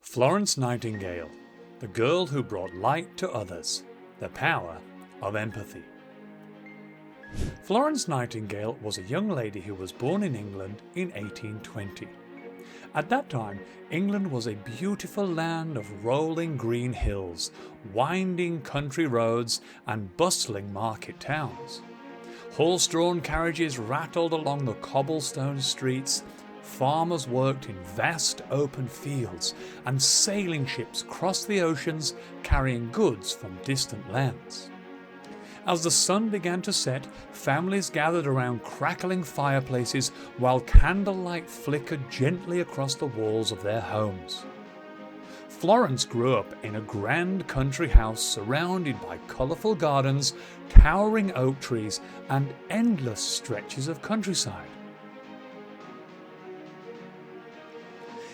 Florence Nightingale, the girl who brought light to others, the power of empathy. Florence Nightingale was a young lady who was born in England in 1820. At that time, England was a beautiful land of rolling green hills, winding country roads and bustling market towns. Horse-drawn carriages rattled along the cobblestone streets. Farmers worked in vast open fields, and sailing ships crossed the oceans carrying goods from distant lands. As the sun began to set, families gathered around crackling fireplaces while candlelight flickered gently across the walls of their homes. Florence grew up in a grand country house surrounded by colourful gardens, towering oak trees, and endless stretches of countryside.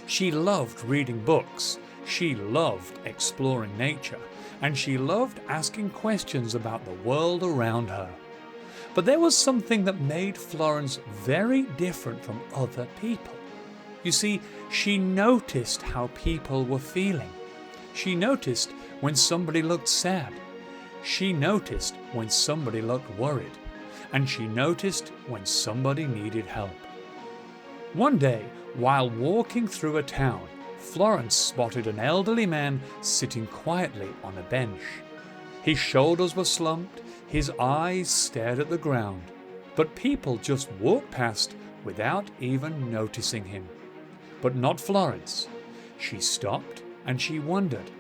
She loved reading books, she loved exploring nature, and she loved asking questions about the world around her. But there was something that made Florence very different from other people. You see, she noticed how people were feeling. She noticed when somebody looked sad. She noticed when somebody looked worried. And she noticed when somebody needed help. One day, while walking through a town, Florence spotted an elderly man sitting quietly on a bench. His shoulders were slumped, his eyes stared at the ground, but people just walked past without even noticing him. But not Florence. She stopped and she wondered,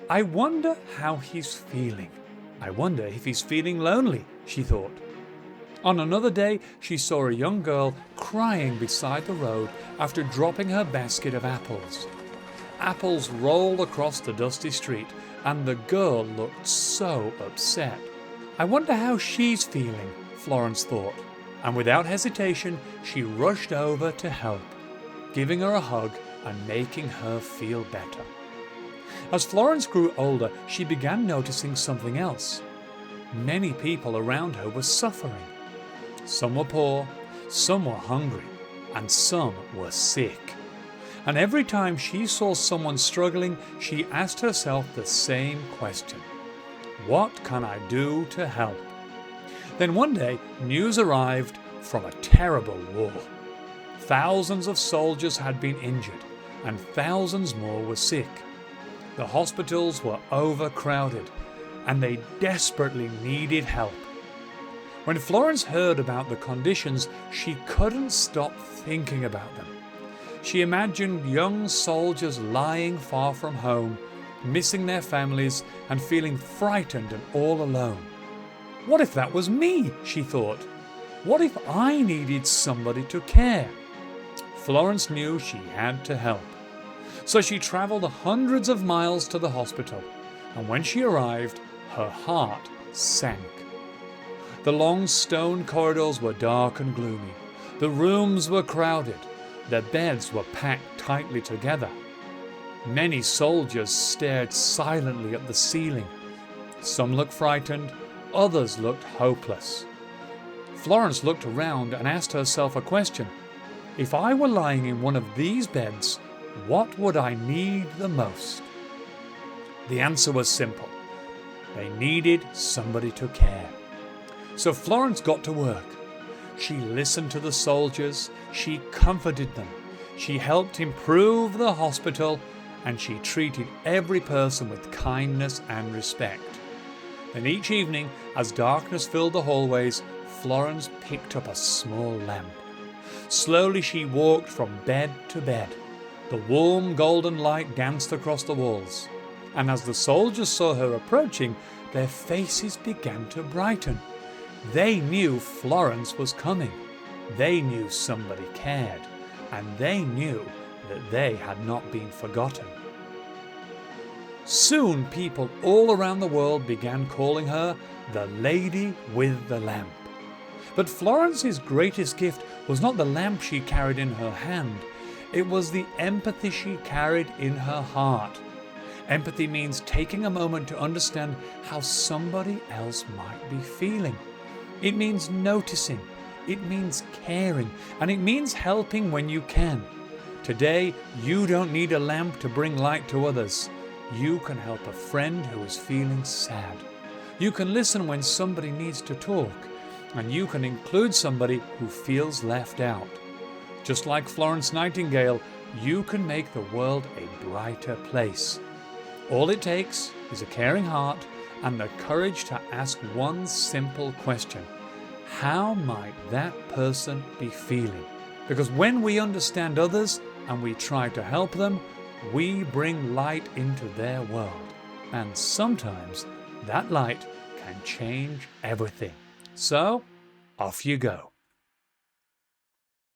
I wonder how he's feeling. I wonder if he's feeling lonely, she thought. On another day, she saw a young girl crying beside the road after dropping her basket of apples. Apples rolled across the dusty street, and the girl looked so upset. I wonder how she's feeling, Florence thought, and without hesitation, she rushed over to help, giving her a hug and making her feel better. As Florence grew older, she began noticing something else. Many people around her were suffering. Some were poor, some were hungry, and some were sick. And every time she saw someone struggling, she asked herself the same question. What can I do to help? Then one day, news arrived from a terrible war. Thousands of soldiers had been injured, and thousands more were sick. The hospitals were overcrowded, and they desperately needed help. When Florence heard about the conditions, she couldn't stop thinking about them. She imagined young soldiers lying far from home, missing their families and feeling frightened and all alone. What if that was me, she thought. What if I needed somebody to care? Florence knew she had to help. So she travelled hundreds of miles to the hospital, and when she arrived, her heart sank. The long stone corridors were dark and gloomy. The rooms were crowded. The beds were packed tightly together. Many soldiers stared silently at the ceiling. Some looked frightened, others looked hopeless. Florence looked around and asked herself a question. If I were lying in one of these beds, what would I need the most? The answer was simple. They needed somebody to care. So Florence got to work. She listened to the soldiers, she comforted them, she helped improve the hospital, and she treated every person with kindness and respect. Then each evening, as darkness filled the hallways, Florence picked up a small lamp. Slowly she walked from bed to bed. The warm golden light danced across the walls, and as the soldiers saw her approaching, their faces began to brighten. They knew Florence was coming. They knew somebody cared, and they knew that they had not been forgotten. Soon people all around the world began calling her the Lady with the Lamp. But Florence's greatest gift was not the lamp she carried in her hand. It was the empathy she carried in her heart. Empathy means taking a moment to understand how somebody else might be feeling. It means noticing, it means caring, and it means helping when you can. Today, you don't need a lamp to bring light to others. You can help a friend who is feeling sad. You can listen when somebody needs to talk, and you can include somebody who feels left out. Just like Florence Nightingale, you can make the world a brighter place. All it takes is a caring heart and the courage to ask one simple question: how might that person be feeling? Because when we understand others and we try to help them, we bring light into their world. And sometimes that light can change everything. So, off you go.